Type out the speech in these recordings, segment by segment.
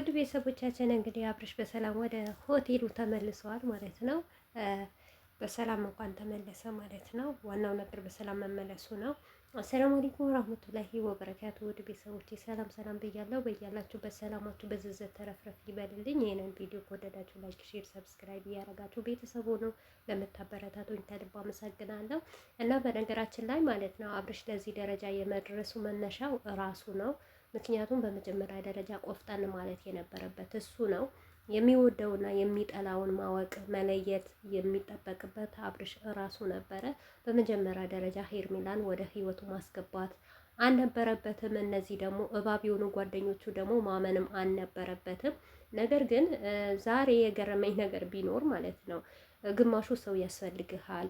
ውድ ቤተሰቦቻችን እንግዲህ አብርሽ በሰላም ወደ ሆቴሉ ተመልሰዋል ማለት ነው። በሰላም እንኳን ተመለሰ ማለት ነው። ዋናው ነገር በሰላም መመለሱ ነው። አሰላሙ አለይኩም ወራህመቱላሂ ወበረካቱ። ውድ ቤተሰቦቼ ሰላም ሰላም ብያለሁ። በያላችሁበት ሰላማችሁ በዝዝት ተረፍረፍ ይበልልኝ። ይህንን ቪዲዮ ከወደዳችሁ ላይክ፣ ሼር፣ ሰብስክራይብ እያደረጋችሁ ቤተሰቡ ነው ለምታበረታቱኝ ከልብ አመሰግናለሁ። እና በነገራችን ላይ ማለት ነው አብርሽ ለዚህ ደረጃ የመድረሱ መነሻው ራሱ ነው። ምክንያቱም በመጀመሪያ ደረጃ ቆፍጠን ማለት የነበረበት እሱ ነው። የሚወደውና የሚጠላውን ማወቅ መለየት የሚጠበቅበት አብርሽ ራሱ ነበረ። በመጀመሪያ ደረጃ ሄርሜላን ወደ ህይወቱ ማስገባት አልነበረበትም። እነዚህ ደግሞ እባብ የሆኑ ጓደኞቹ ደግሞ ማመንም አልነበረበትም። ነገር ግን ዛሬ የገረመኝ ነገር ቢኖር ማለት ነው ግማሹ ሰው ያስፈልግሃል፣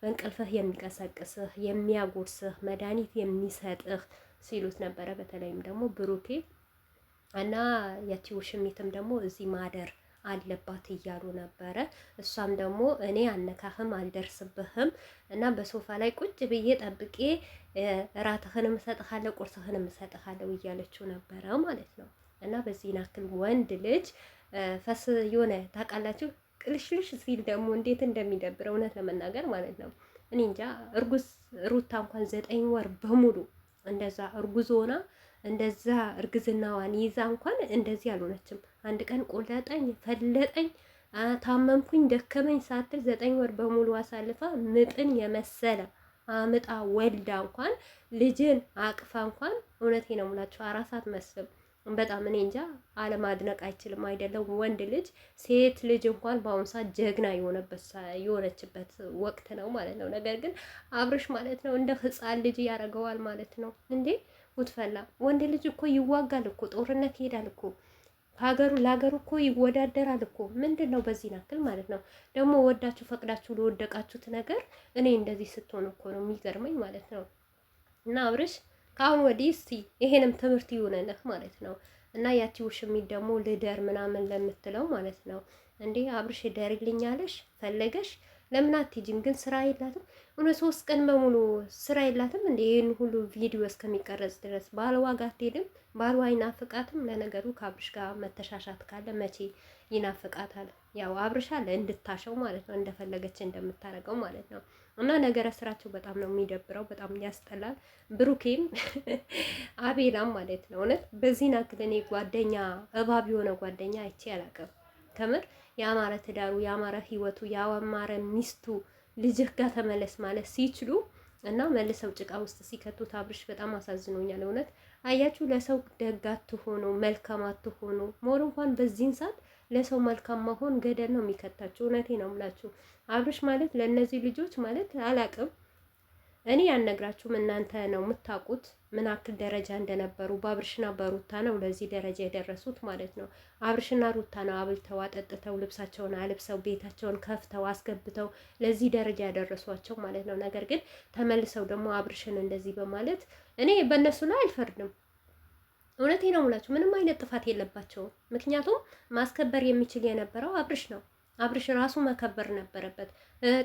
በእንቅልፍህ የሚቀሰቅስህ የሚያጎርስህ መድኃኒት የሚሰጥህ ሲሉት ነበረ። በተለይም ደግሞ ብሩኬ እና ያቺ ውሽሚትም ደግሞ እዚህ ማደር አለባት እያሉ ነበረ። እሷም ደግሞ እኔ አነካህም አልደርስብህም እና በሶፋ ላይ ቁጭ ብዬ ጠብቄ እራትህንም እሰጥሃለሁ ቁርስህንም እሰጥሃለሁ እያለችው ነበረ ማለት ነው። እና በዚህ ናክል ወንድ ልጅ ፈስ የሆነ ታውቃላችሁ ቅልሽልሽ ሲል ደግሞ እንዴት እንደሚደብር እውነት ለመናገር ማለት ነው። እኔ እንጃ እርጉዝ ሩታ እንኳን 9 ወር በሙሉ እንደዛ እርጉዝ ሆና እንደዛ እርግዝናዋን ይዛ እንኳን እንደዚህ አልሆነችም። አንድ ቀን ቆለጠኝ ፈለጠኝ ታመምኩኝ ደከመኝ ሳትል 9 ወር በሙሉ አሳልፋ ምጥን የመሰለ አምጣ ወልዳ እንኳን ልጅን አቅፋ እንኳን እውነቴ ነው የምላችሁ አራስ አትመስልም። በጣም እኔ እንጃ አለማድነቅ አይችልም አይደለም ወንድ ልጅ ሴት ልጅ እንኳን በአሁኑ ሰዓት ጀግና የሆነችበት ወቅት ነው ማለት ነው። ነገር ግን አብርሽ ማለት ነው እንደ ሕፃን ልጅ ያደርገዋል ማለት ነው እንዴ ጉድፈላ። ወንድ ልጅ እኮ ይዋጋል እኮ ጦርነት ይሄዳል እኮ ሀገሩ ለሀገሩ እኮ ይወዳደራል እኮ። ምንድን ነው በዚህ ናክል ማለት ነው ደግሞ ወዳችሁ ፈቅዳችሁ ለወደቃችሁት ነገር እኔ እንደዚህ ስትሆን እኮ ነው የሚገርመኝ ማለት ነው። እና አብርሽ ከአሁን ወዲህ እስቲ ይሄንም ትምህርት ይሆነልህ ማለት ነው። እና ያቺ ውሽሚት ደግሞ ልደር ምናምን ለምትለው ማለት ነው እንዴ አብርሽ ደርልኛለሽ ፈለገሽ ለምን አትሄጂም? ግን ስራ የላትም እውነት 3 ቀን በሙሉ ስራ የላትም እንዴ? ይሄን ሁሉ ቪዲዮ እስከሚቀረጽ ድረስ ባልዋ ጋር አትሄድም? ባልዋ አይናፍቃትም? ለነገሩ ከአብርሽ ጋር መተሻሻት ካለ መቼ ይናፍቃታል? ያው አብርሽ አለ እንድታሸው ማለት ነው እንደፈለገች እንደምታረገው ማለት ነው። እና ነገረ ስራቸው በጣም ነው የሚደብረው፣ በጣም ያስጠላል። ብሩኬም አቤላም ማለት ነው እውነት በዚህ ናክል እኔ ጓደኛ እባብ የሆነ ጓደኛ አይቼ አላውቅም ከምር። ያማረ ትዳሩ ያማረ ህይወቱ ያማረ ሚስቱ ልጅህ ጋር ተመለስ ማለት ሲችሉ እና መልሰው ጭቃ ውስጥ ሲከቱት አብርሽ በጣም አሳዝኖኛል እውነት። አያችሁ ለሰው ደግ አትሆኑ፣ መልካም አትሆኑ። ሞር እንኳን በዚህን ሰዓት ለሰው መልካም መሆን ገደል ነው የሚከታችሁ። እውነቴ ነው የምላችሁ አብርሽ ማለት ለእነዚህ ልጆች ማለት አላቅም እኔ ያልነግራችሁም እናንተ ነው የምታውቁት ምን አክል ደረጃ እንደነበሩ። በአብርሽና በሩታ ነው ለዚህ ደረጃ የደረሱት ማለት ነው። አብርሽና ሩታ ነው አብልተው አጠጥተው ልብሳቸውን አልብሰው ቤታቸውን ከፍተው አስገብተው ለዚህ ደረጃ ያደረሷቸው ማለት ነው። ነገር ግን ተመልሰው ደግሞ አብርሽን እንደዚህ በማለት እኔ በእነሱ ላይ አልፈርድም። እውነቴ ነው የምላችሁ ምንም አይነት ጥፋት የለባቸውም። ምክንያቱም ማስከበር የሚችል የነበረው አብርሽ ነው። አብርሽ ራሱ መከበር ነበረበት።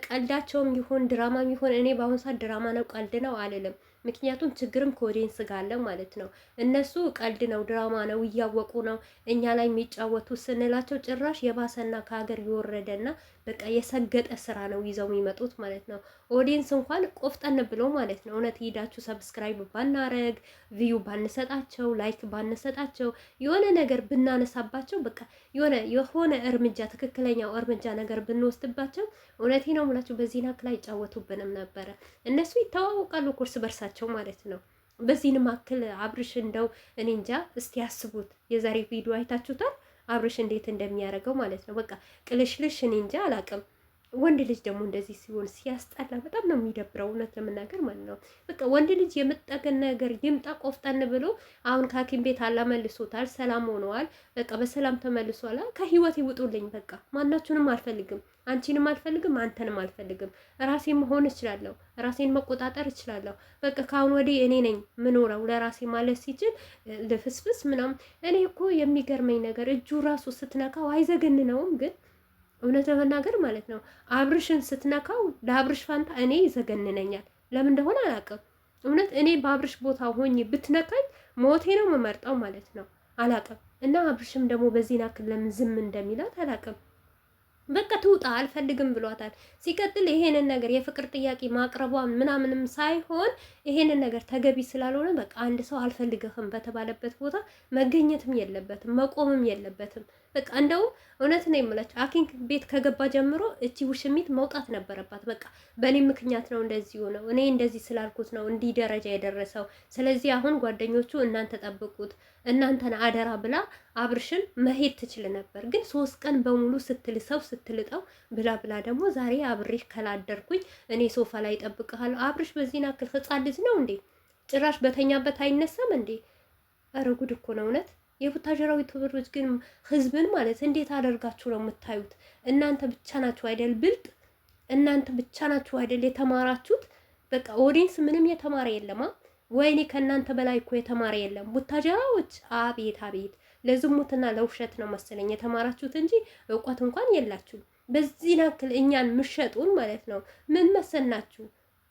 ቀልዳቸውም ይሁን ድራማም ይሁን እኔ በአሁኑ ሰዓት ድራማ ነው ቀልድ ነው አልልም። ምክንያቱም ችግርም ከኦዲየንስ ጋር አለ ማለት ነው። እነሱ ቀልድ ነው ድራማ ነው እያወቁ ነው እኛ ላይ የሚጫወቱ ስንላቸው ጭራሽ የባሰና ከሀገር የወረደና በቃ የሰገጠ ስራ ነው ይዘው የሚመጡት ማለት ነው። ኦዲየንስ እንኳን ቆፍጠን ብሎ ማለት ነው እውነት ሄዳችሁ ሰብስክራይብ ባናረግ ቪዩ ባንሰጣቸው ላይክ ባንሰጣቸው የሆነ ነገር ብናነሳባቸው በቃ የሆነ እርምጃ ትክክለኛው እርምጃ ነገር ብንወስድባቸው እውነቴ ነው የምላችሁ በዚህ ናክል አይጫወቱብንም ነበረ። እነሱ ይተዋወቃሉ እርስ በርሳቸው ማለት ነው። በዚህን ማክል አብርሽ እንደው እኔ እንጃ እስቲ ያስቡት። የዛሬ ቪዲዮ አይታችሁታል አብርሽ እንዴት እንደሚያደርገው ማለት ነው። በቃ ቅልሽልሽ እኔ እንጃ አላቅም። ወንድ ልጅ ደግሞ እንደዚህ ሲሆን ሲያስጠላ በጣም ነው የሚደብረው እውነት ለመናገር ማለት ነው። በቃ ወንድ ልጅ የምጠገን ነገር ይምጣ ቆፍጠን ብሎ አሁን ከሐኪም ቤት አላመልሶታል፣ ሰላም ሆነዋል። በቃ በሰላም ተመልሷል። ከህይወት ይውጡልኝ በቃ ማናችሁንም አልፈልግም፣ አንቺንም አልፈልግም፣ አንተንም አልፈልግም። ራሴን መሆን እችላለሁ፣ ራሴን መቆጣጠር እችላለሁ። በቃ ካሁን ወዲህ እኔ ነኝ ምኖረው ለራሴ ማለት ሲችል ልፍስፍስ ምናምን። እኔ እኮ የሚገርመኝ ነገር እጁ ራሱ ስትነካው አይዘገንነውም ግን እውነት ለመናገር ማለት ነው አብርሽን ስትነካው ለአብርሽ ፋንታ እኔ ይዘገንነኛል። ለምን እንደሆነ አላውቅም። እውነት እኔ በአብርሽ ቦታ ሆኜ ብትነካኝ ሞቴ ነው የምመርጠው ማለት ነው። አላውቅም እና አብርሽም ደግሞ በዚህ ናክል ለምን ዝም እንደሚላት አላውቅም። በቃ ትውጣ አልፈልግም ብሏታል። ሲቀጥል ይሄንን ነገር የፍቅር ጥያቄ ማቅረቧን ምናምንም ሳይሆን ይሄንን ነገር ተገቢ ስላልሆነ በቃ አንድ ሰው አልፈልግህም በተባለበት ቦታ መገኘትም የለበትም መቆምም የለበትም። በቃ እንደውም እውነት ነው የምላቸው ሐኪም ቤት ከገባ ጀምሮ እቺ ውሽሚት መውጣት ነበረባት። በቃ በእኔ ምክንያት ነው እንደዚህ ሆነው፣ እኔ እንደዚህ ስላልኩት ነው እንዲህ ደረጃ የደረሰው። ስለዚህ አሁን ጓደኞቹ እናንተ ጠብቁት፣ እናንተን አደራ ብላ አብርሽን መሄድ ትችል ነበር። ግን 3 ቀን በሙሉ ስትልሰው ስትልጠው ብላ ብላ ደግሞ ዛሬ አብሬሽ ከላደርኩኝ እኔ ሶፋ ላይ እጠብቅሃለሁ። አብርሽ በዚህ ናክል ህጻን ልጅ ነው እንዴ? ጭራሽ በተኛበት አይነሳም እንዴ? ኧረ ጉድ እኮ ነው እውነት። የቡታጀራዊ ትብሮች ግን ህዝብን ማለት እንዴት አደርጋችሁ ነው የምታዩት? እናንተ ብቻ ናችሁ አይደል ብልጥ? እናንተ ብቻ ናችሁ አይደል የተማራችሁት? በቃ ኦዲንስ ምንም የተማረ የለማ። ወይኔ ከእናንተ በላይ እኮ የተማረ የለም። ቡታጀራዎች አቤት አቤት፣ ለዝሙትና ለውሸት ነው መሰለኝ የተማራችሁት እንጂ እውቀት እንኳን የላችሁ። በዚህ ናክል እኛን ምሸጡን ማለት ነው። ምን መሰናችሁ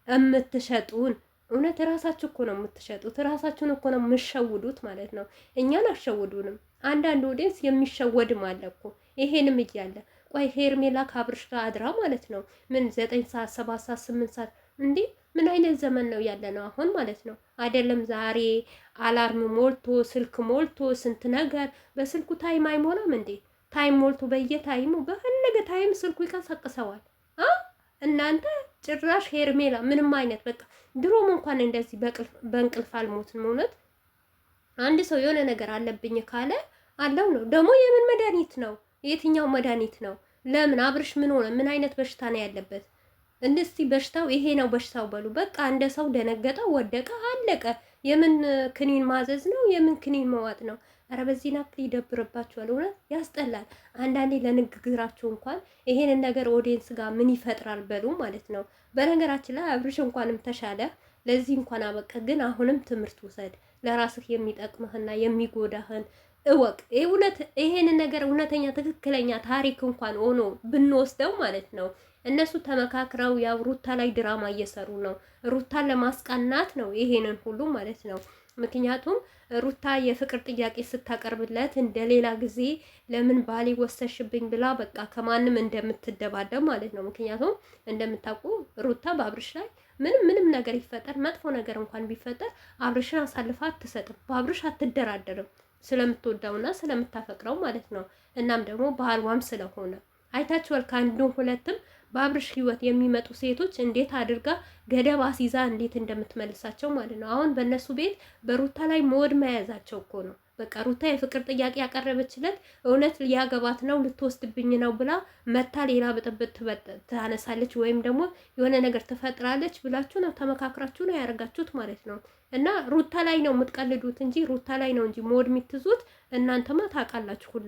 እምትሸጡን? እውነት ራሳችሁ እኮ ነው የምትሸጡት። ራሳችሁን እኮ ነው የምሸውዱት ማለት ነው። እኛን አሸውዱንም። አንዳንድ ኦዲየንስ የሚሸወድም አለ እኮ ይሄንም እያለ ቆይ ሄርሜላ ከአብርሽ ጋር አድራ ማለት ነው ምን 9 ሰዓት 7 ሰዓት 8 ሰዓት እንዴ? ምን አይነት ዘመን ነው ያለ ነው አሁን ማለት ነው? አይደለም ዛሬ አላርም ሞልቶ ስልክ ሞልቶ ስንት ነገር በስልኩ ታይም አይሞላም እንዴ? ታይም ሞልቶ በየታይሙ በፈለገ ታይም ስልኩ ይቀሰቅሰዋል። እናንተ ጭራሽ ሄርሜላ ምንም አይነት በቃ ድሮም እንኳን እንደዚህ በእንቅልፍ አልሞትም። እውነት አንድ ሰው የሆነ ነገር አለብኝ ካለ አለው ነው። ደግሞ የምን መድኃኒት ነው? የትኛው መድኃኒት ነው? ለምን አብርሽ ምን ሆነ? ምን አይነት በሽታ ነው ያለበት? እንድስቲ በሽታው ይሄ ነው በሽታው በሉ። በቃ እንደ ሰው ደነገጠ፣ ወደቀ፣ አለቀ። የምን ክኒን ማዘዝ ነው? የምን ክኒን መዋጥ ነው? ኧረ በዚህ ናክል ይደብርባችኋል። እውነት ያስጠላል። አንዳንዴ ለንግግራችሁ እንኳን ይሄንን ነገር ኦዲየንስ ጋር ምን ይፈጥራል በሉ ማለት ነው። በነገራችን ላይ አብርሽ እንኳንም ተሻለ፣ ለዚህ እንኳን አበቃ። ግን አሁንም ትምህርት ውሰድ፣ ለራስህ የሚጠቅምህና የሚጎዳህን እወቅ። እውነት ይሄንን ነገር እውነተኛ ትክክለኛ ታሪክ እንኳን ሆኖ ብንወስደው ማለት ነው እነሱ ተመካክረው ያው ሩታ ላይ ድራማ እየሰሩ ነው። ሩታን ለማስቃናት ነው ይሄንን ሁሉ ማለት ነው። ምክንያቱም ሩታ የፍቅር ጥያቄ ስታቀርብለት እንደሌላ ጊዜ ለምን ባሌ ወሰሽብኝ ብላ በቃ ከማንም እንደምትደባደብ ማለት ነው። ምክንያቱም እንደምታውቁ ሩታ በአብርሽ ላይ ምንም ነገር ይፈጠር መጥፎ ነገር እንኳን ቢፈጠር አብርሽን አሳልፋ አትሰጥም። በአብርሽ አትደራደርም ስለምትወዳውና ስለምታፈቅረው ማለት ነው። እናም ደግሞ ባህልዋም ስለሆነ አይታችኋል። ከአንዱም ሁለትም በአብርሽ ህይወት የሚመጡ ሴቶች እንዴት አድርጋ ገደብ አስይዛ እንዴት እንደምትመልሳቸው ማለት ነው። አሁን በእነሱ ቤት በሩታ ላይ መወድ መያዛቸው እኮ ነው። በቃ ሩታ የፍቅር ጥያቄ ያቀረበችለት እውነት ሊያገባት ነው ልትወስድብኝ ነው ብላ መታ ሌላ ብጥብጥ ታነሳለች ወይም ደግሞ የሆነ ነገር ትፈጥራለች ብላችሁ ነው ተመካክራችሁ ነው ያደርጋችሁት ማለት ነው። እና ሩታ ላይ ነው የምትቀልዱት እንጂ ሩታ ላይ ነው እንጂ መወድ የምትይዙት እናንተማ ታውቃላችሁ ሁሉ